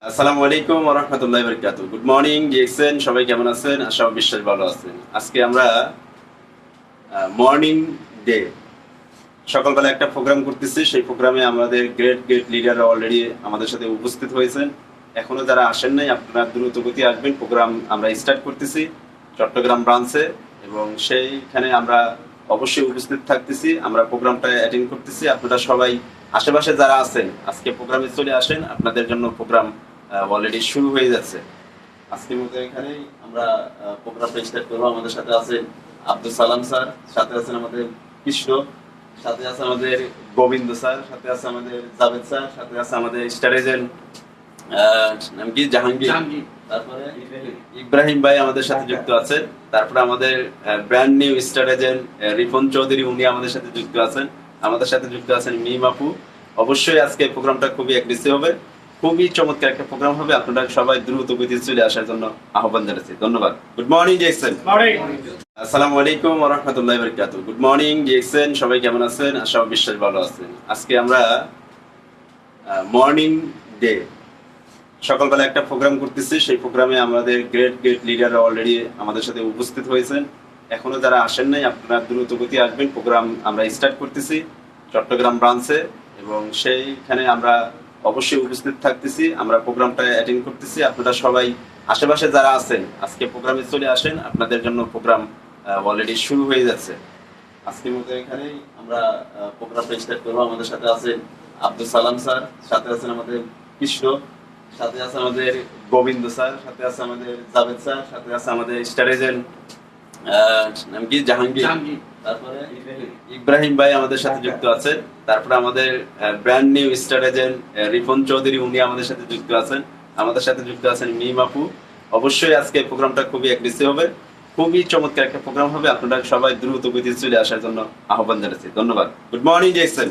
আসসালামু আলাইকুম ওয়া রাহমাতুল্লাহি ওয়া বারাকাতুহু। গুড মর্নিং ডিএক্সএন, সবাই কেমন আছেন? আশা ও বিশ্বাস ভালো আছেন। আজকে আমরা মর্নিং ডে সকালবেলা একটা প্রোগ্রাম করতেছি। সেই প্রোগ্রামে আমাদের গ্রেট গ্রেট লিডাররা অলরেডি আমাদের সাথে উপস্থিত হয়েছেন। এখনো যারা আসেন নাই আপনারা দ্রুত গতি আসবেন। প্রোগ্রাম আমরা স্টার্ট করতেছি চট্টগ্রাম ব্রাঞ্চে এবং সেইখানে আমরা অবশ্যই উপস্থিত থাকতেছি। আমরা প্রোগ্রামটা অ্যাটেন্ড করতেছি। আপনারা সবাই আশেপাশে যারা আছেন আজকে প্রোগ্রামে চলে আসেন, আপনাদের জন্য প্রোগ্রাম অলরেডি শুরু হয়ে যাচ্ছে। আজকের মতো এখানেই আমরা প্রোগ্রামটা স্টার্ট করবো। আমাদের সাথে আছেন আব্দুল সালাম স্যার, সাথে আছেন আমাদের কৃষ্ণ, সাথে আছে আমাদের গোবিন্দ স্যার, সাথে আছে আমাদের জাভেদ স্যার, সাথে আছে আমাদের স্টার এজেন্ট নাম কি জাহাঙ্গীর, তারপরে ইব্রাহিম ভাই আমাদের সাথে যুক্ত আছেন। তারপরে আমাদের brand new star agent Ripon Chowdhury, উনি আমাদের সাথে যুক্ত আছেন। আমাদের সাথে যুক্ত আছেন মিম আপু। অবশ্যই আজকে প্রোগ্রামটা খুবই অ্যাগ্রেসিভ হবে, খুবই চমৎকার একটা প্রোগ্রাম হবে। আপনারা সবাই দ্রুত গতিতে চলে আসার জন্য আহ্বান জানাচ্ছি। ধন্যবাদ। Good morning DXN. আসসালামু আলাইকুম ওয়া রাহমাতুল্লাহি ওয়া বারাকাতুহু। গুড মর্নিং ডিএক্সএন, সবাই কেমন আছেন? আশা ও বিশ্বাস ভালো আছেন। আজকে আমরা মর্নিং ডে সকালবেলা একটা প্রোগ্রাম করতেছি। সেই প্রোগ্রামে আমাদের গ্রেট গ্রেট লিডাররা অলরেডি আমাদের সাথে উপস্থিত হয়েছেন। এখনো যারা আসেন নাই আপনারা দ্রুত গতি আসবেন। প্রোগ্রাম আমরা স্টার্ট করতেছি চট্টগ্রাম ব্রাঞ্চে এবং সেইখানে আমরা অবশ্যই উপস্থিত থাকতেছি। আমরা প্রোগ্রামটা অ্যাটেন্ড করতেছি। আপনারা সবাই আশেপাশে যারা আছেন আজকে প্রোগ্রামে চলে আসেন, আপনাদের জন্য প্রোগ্রাম অলরেডি শুরু হয়ে যাচ্ছে। আজকের মতো এখানেই আমরা প্রোগ্রামটা স্টার্ট করবো। আমাদের সাথে আছেন আব্দুল সালাম স্যার, সাথে আছেন আমাদের কৃষ্ণ, সাথে আছে আমাদের গোবিন্দ স্যার, সাথে আছে আমাদের জাভেদ স্যার, সাথে আছে আমাদের স্টার এজেন্ট নাম কি জাহাঙ্গীর, তারপরে ইব্রাহিম ভাই আমাদের সাথে যুক্ত আছে। তারপরে আমাদের brand new star agent Ripon Chowdhury, উনি আমাদের সাথে যুক্ত আছেন। আমাদের সাথে যুক্ত আছেন মিম আপু। অবশ্যই আজকে প্রোগ্রামটা খুবই অ্যাগ্রেসিভ হবে, খুবই চমৎকার একটা প্রোগ্রাম হবে। আপনারা সবাই দ্রুত গতিতে চলে আসার জন্য আহ্বান জানাচ্ছি। ধন্যবাদ। Good morning DXN.